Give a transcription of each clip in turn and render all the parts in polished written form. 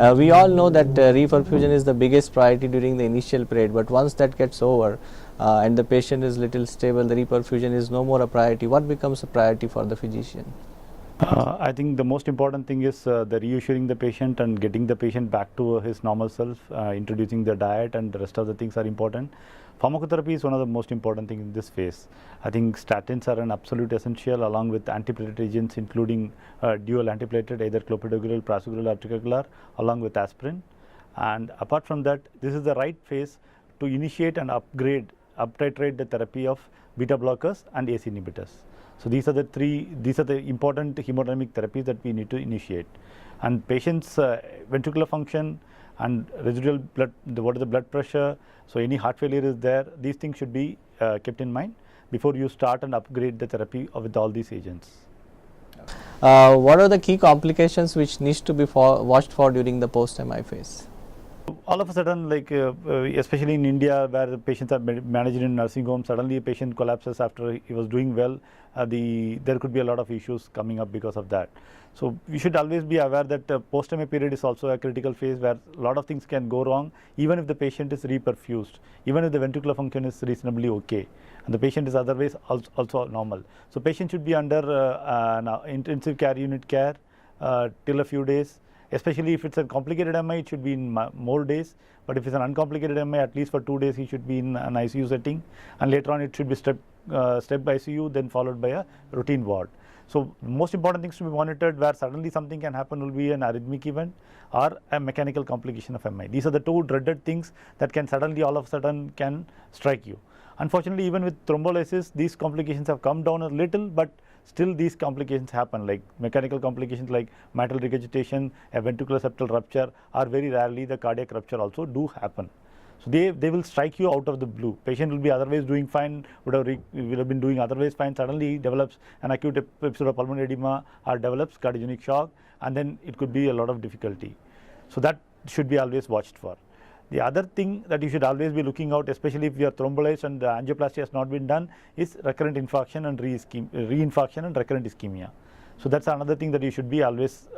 We all know that reperfusion is the biggest priority during the initial period, but once that gets over and the patient is little stable, the reperfusion is no more a priority. What becomes a priority for the physician? I think the most important thing is the reassuring the patient and getting the patient back to his normal self, introducing the diet, and the rest of the things are important. Pharmacotherapy is one of the most important things in this phase. I think statins are an absolute essential along with antiplatelet agents, including dual antiplatelet, either clopidogrel, prasugrel or ticagrelor, along with aspirin. And apart from that, this is the right phase to initiate and uptitrate the therapy of beta blockers and ACE inhibitors. So these are the important hemodynamic therapies that we need to initiate. And patients' ventricular function and residual blood, what is the blood pressure, so any heart failure is there, these things should be kept in mind before you start and upgrade the therapy with all these agents. What are the key complications which needs to be watched for during the post-MI phase? All of a sudden, like especially in India, where the patients are managed in nursing homes, suddenly a patient collapses after he was doing well. There could be a lot of issues coming up because of that. So we should always be aware that post-MI period is also a critical phase where a lot of things can go wrong, even if the patient is reperfused, even if the ventricular function is reasonably okay, and the patient is otherwise also normal. So patient should be under intensive care unit care till a few days. Especially if it's a complicated MI, it should be in more days. But if it's an uncomplicated MI, at least for 2 days, he should be in an ICU setting. And later on, it should be step ICU, then followed by a routine ward. So most important things to be monitored where suddenly something can happen will be an arrhythmic event or a mechanical complication of MI. These are the two dreaded things that can suddenly all of a sudden can strike you. Unfortunately, even with thrombolysis, these complications have come down a little, but still these complications happen, like mechanical complications like mitral regurgitation, a ventricular septal rupture, or very rarely the cardiac rupture also do happen. So they will strike you out of the blue. Patient will be otherwise doing fine, will have been doing otherwise fine. Suddenly he develops an acute episode of pulmonary edema or develops cardiogenic shock, and then it could be a lot of difficulty. So that should be always watched for. The other thing that you should always be looking out, especially if you are thrombolyzed and the angioplasty has not been done, is recurrent infarction and reinfarction and recurrent ischemia. So that's another thing that you should be always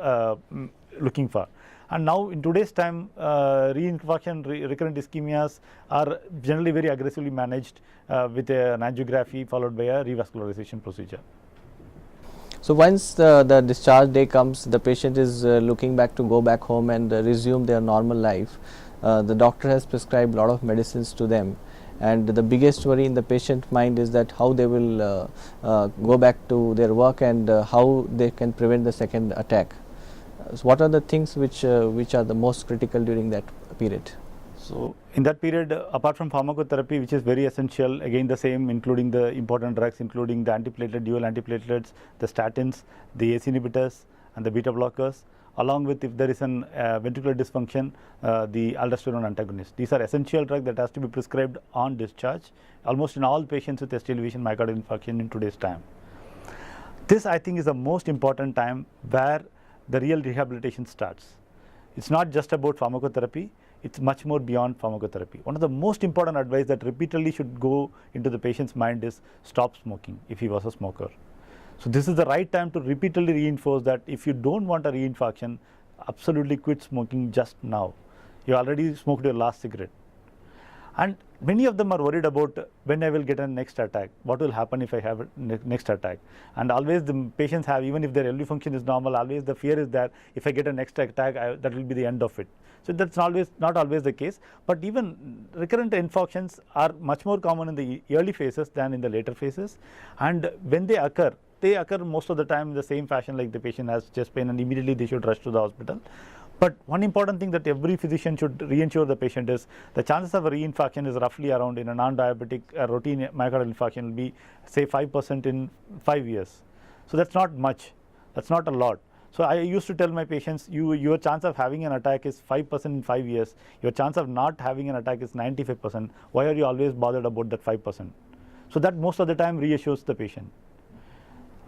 looking for. And now in today's time, reinfarction, recurrent ischemias are generally very aggressively managed with an angiography followed by a revascularization procedure. So once the discharge day comes, the patient is looking back to go back home and resume their normal life. The doctor has prescribed a lot of medicines to them, and the biggest worry in the patient mind is that how they will go back to their work and how they can prevent the second attack. So what are the things which are the most critical during that period? So in that period, apart from pharmacotherapy, which is very essential, again the same, including the important drugs, including the antiplatelet, dual antiplatelets, the statins, the ACE inhibitors, and the beta blockers, along with, if there is an ventricular dysfunction, the aldosterone antagonist. These are essential drugs that has to be prescribed on discharge, almost in all patients with ST elevation myocardial infarction in today's time. This, I think, is the most important time where the real rehabilitation starts. It's not just about pharmacotherapy, it's much more beyond pharmacotherapy. One of the most important advice that repeatedly should go into the patient's mind is stop smoking if he was a smoker. So this is the right time to repeatedly reinforce that if you don't want a reinfarction, absolutely quit smoking just now. You already smoked your last cigarette. And many of them are worried about when I will get a next attack, what will happen if I have a next attack. And always the patients have, even if their LV function is normal, always the fear is that if I get a next attack, that will be the end of it. So that's not always the case, but even recurrent infarctions are much more common in the early phases than in the later phases. And when they occur most of the time in the same fashion, like the patient has chest pain and immediately they should rush to the hospital. But one important thing that every physician should reinsure the patient is the chances of a reinfarction is roughly around, in a non-diabetic routine myocardial infarction will be say 5% in 5 years. So that's not much, that's not a lot. So I used to tell my patients, your chance of having an attack is 5% in 5 years, your chance of not having an attack is 95%. Why are you always bothered about that 5%? So that most of the time reassures the patient.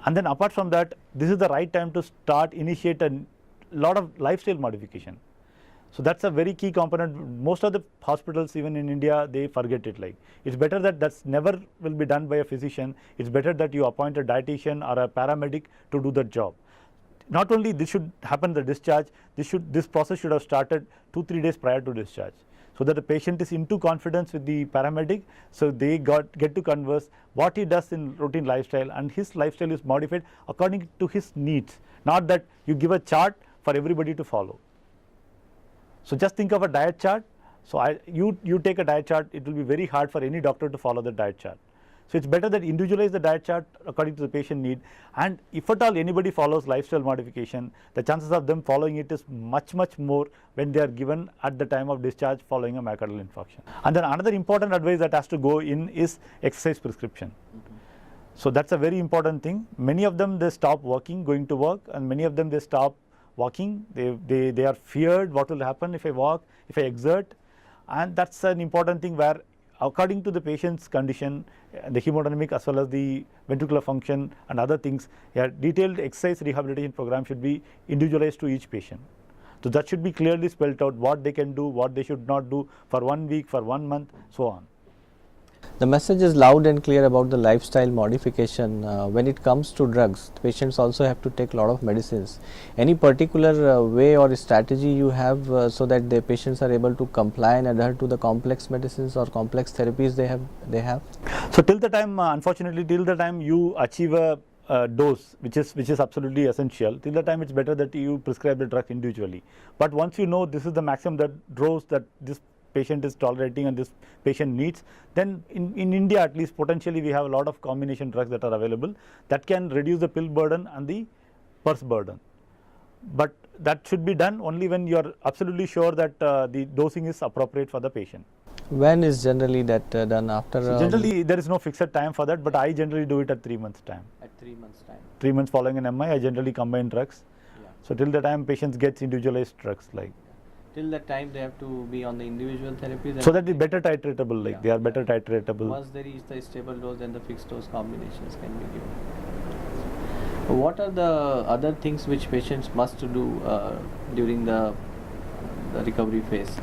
And then apart from that, this is the right time to initiate a lot of lifestyle modification. So that's a very key component. Most of the hospitals, even in India, they forget it. Like, it's better that that's never will be done by a physician. It's better that you appoint a dietitian or a paramedic to do that job. not only this should happen the discharge, this process should have started 2-3 days prior to discharge, so that the patient is into confidence with the paramedic, so they get to converse what he does in routine lifestyle, and his lifestyle is modified according to his needs, not that you give a chart for everybody to follow. So just think of a diet chart. So you take a diet chart, it will be very hard for any doctor to follow the diet chart. So it's better that individualize the diet chart according to the patient need, and if at all anybody follows lifestyle modification, the chances of them following it is much more when they are given at the time of discharge following a myocardial infarction. And then another important advice that has to go in is exercise prescription. So that's a very important thing. Many of them, they stop working, going to work, and many of them they stop walking. They are feared what will happen if I walk, if I exert, and that's an important thing where according to the patient's condition, the hemodynamic as well as the ventricular function and other things, a detailed exercise rehabilitation program should be individualized to each patient. So that should be clearly spelled out what they can do, what they should not do for 1 week, for 1 month, so on. The message is loud and clear about the lifestyle modification. When it comes to drugs, patients also have to take a lot of medicines. Any particular way or strategy you have so that the patients are able to comply and adhere to the complex medicines or complex therapies they have? So till the time, unfortunately, till the time you achieve a dose which is absolutely essential, till the time it's better that you prescribe the drug individually. But once you know this is the maximum dose that this patient is tolerating and this patient needs, then in India at least potentially we have a lot of combination drugs that are available that can reduce the pill burden and the purse burden. But that should be done only when you are absolutely sure that the dosing is appropriate for the patient. When is generally that done? After? So generally there is no fixed time for that, but I generally do it at 3 months time. At 3 months time. 3 months following an MI, I generally combine drugs. Yeah. So till the time patients gets individualized drugs like. Till that time they have to be on the individual therapy. So that is better titratable, like they are better titratable. Once they reach the stable dose, then the fixed dose combinations can be given. What are the other things which patients must do during the recovery phase?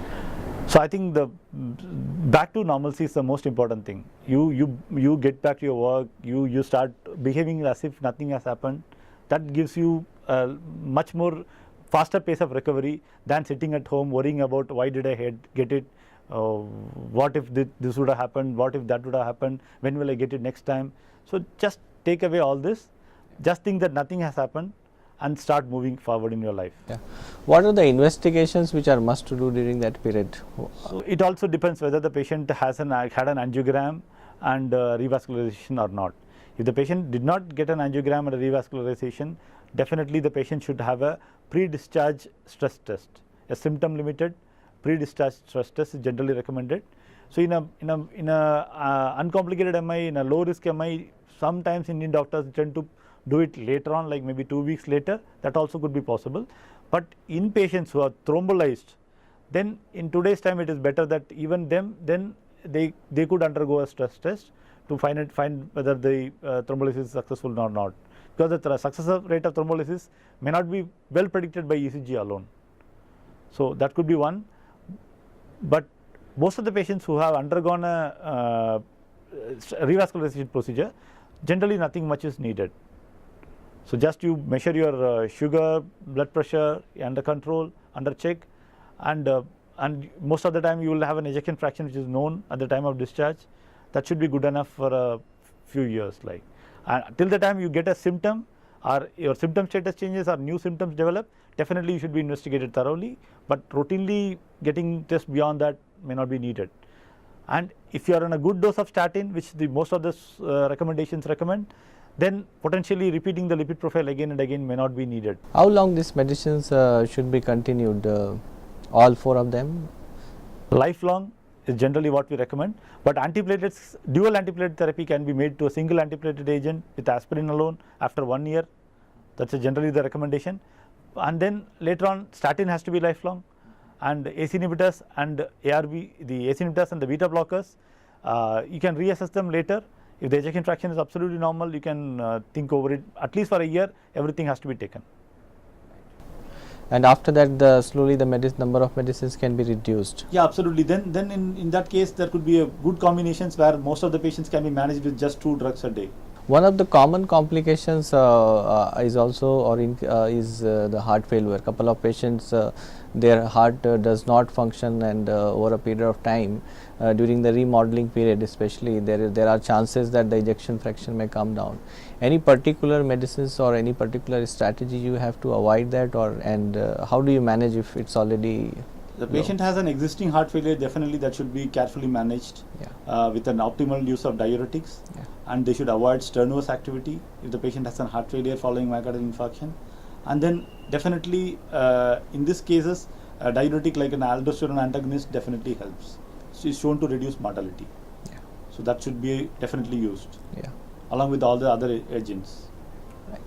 So I think the back to normalcy is the most important thing. You get back to your work, you start behaving as if nothing has happened. That gives you a much more faster pace of recovery than sitting at home worrying about why did I get it, what if this would have happened, what if that would have happened, when will I get it next time. So just take away all this, just think that nothing has happened and start moving forward in your life. Yeah. What are the investigations which are must to do during that period? So it also depends whether the patient had an angiogram and revascularization or not. If the patient did not get an angiogram and a revascularization, definitely the patient should have a pre-discharge stress test. A symptom limited pre-discharge stress test is generally recommended. So in a uncomplicated MI, in a low risk MI, sometimes Indian doctors tend to do it later on, like maybe 2 weeks later. That also could be possible. But in patients who are thrombolized, then in today's time it is better that even them, then they could undergo a stress test to find whether the thrombolysis is successful or not. Because the success rate of thrombolysis may not be well predicted by ECG alone. So that could be one. But most of the patients who have undergone a revascularization procedure, generally nothing much is needed. So just you measure your sugar, blood pressure under control, under check, and most of the time you will have an ejection fraction which is known at the time of discharge. That should be good enough for a few years. Like, till the time you get a symptom or your symptom status changes or new symptoms develop, definitely you should be investigated thoroughly. But routinely getting tests beyond that may not be needed. And if you are on a good dose of statin, which most of the recommendations recommend, then potentially repeating the lipid profile again and again may not be needed. How long these medicines should be continued? All 4 of them? Lifelong is generally what we recommend, but antiplatelets, dual antiplatelet therapy can be made to a single antiplatelet agent with aspirin alone after 1 year. That's generally the recommendation. And then later on, statin has to be lifelong, and ACE inhibitors and ARB, the ACE inhibitors and the beta blockers, you can reassess them later. If the ejection fraction is absolutely normal, you can think over it. At least for a year, everything has to be taken. And after that, slowly the number of medicines can be reduced. Yeah, absolutely. Then in that case, there could be a good combinations where most of the patients can be managed with just 2 drugs a day. One of the common complications is also is the heart failure. Couple of patients, their heart does not function, and over a period of time, during the remodeling period especially, there are chances that the ejection fraction may come down. Any particular medicines or any particular strategy you have to avoid that, or and how do you manage if it's already The patient has an existing heart failure, definitely that should be carefully managed with an optimal use of diuretics, and they should avoid strenuous activity if the patient has a heart failure following myocardial infarction. And then definitely in these cases, a diuretic like an aldosterone antagonist definitely helps. So it's shown to reduce mortality. So that should be definitely used along with all the other agents. Right.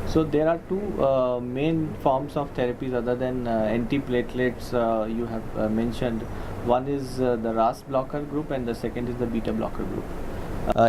So there are two main forms of therapies other than antiplatelets you have mentioned. One is the RAS blocker group, and the second is the beta blocker group.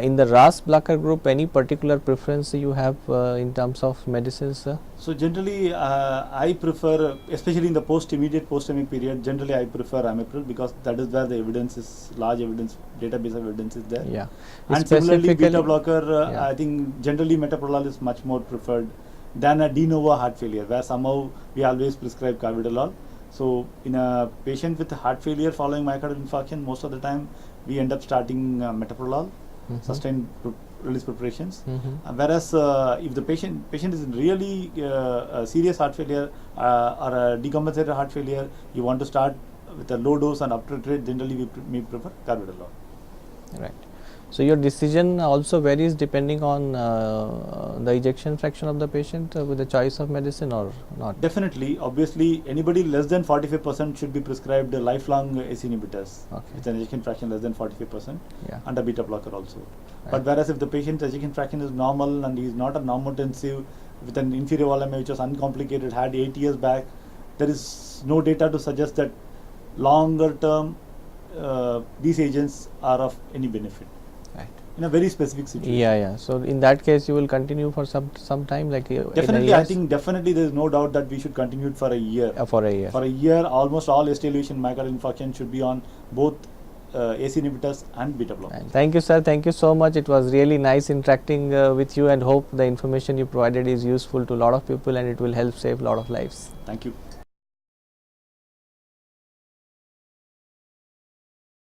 In the RAS blocker group, any particular preference you have in terms of medicines? So generally I prefer, especially in the immediate post-ischemic period, generally I prefer amipril, because that is where the evidence is, large evidence, database of evidence is there. Yeah. And similarly beta blocker, I think generally metoprolol is much more preferred than a de novo heart failure, where somehow we always prescribe carvedilol. So in a patient with heart failure following myocardial infarction, most of the time we end up starting metoprolol, sustained release preparations. Whereas if the patient is really a serious heart failure or a decompensated heart failure, you want to start with a low dose and uptitrate, generally we may prefer carvedilol. Right. So your decision also varies depending on the ejection fraction of the patient with the choice of medicine, or not? Definitely, obviously anybody less than 45% should be prescribed lifelong ACE inhibitors with an ejection fraction less than 45% and a beta blocker also. But whereas if the patient's ejection fraction is normal and he is not a normotensive with an inferior volume which was uncomplicated, had 8 years back, there is no data to suggest that longer term these agents are of any benefit. In a very specific situation. So in that case, you will continue for some time, like definitely. I think definitely there is no doubt that we should continue it for a year. For a year. For a year, almost all ST elevation myocardial infarction should be on both ACE inhibitors and beta blockers. Thank you, sir. Thank you so much. It was really nice interacting with you, and hope the information you provided is useful to a lot of people and it will help save a lot of lives. Thank you.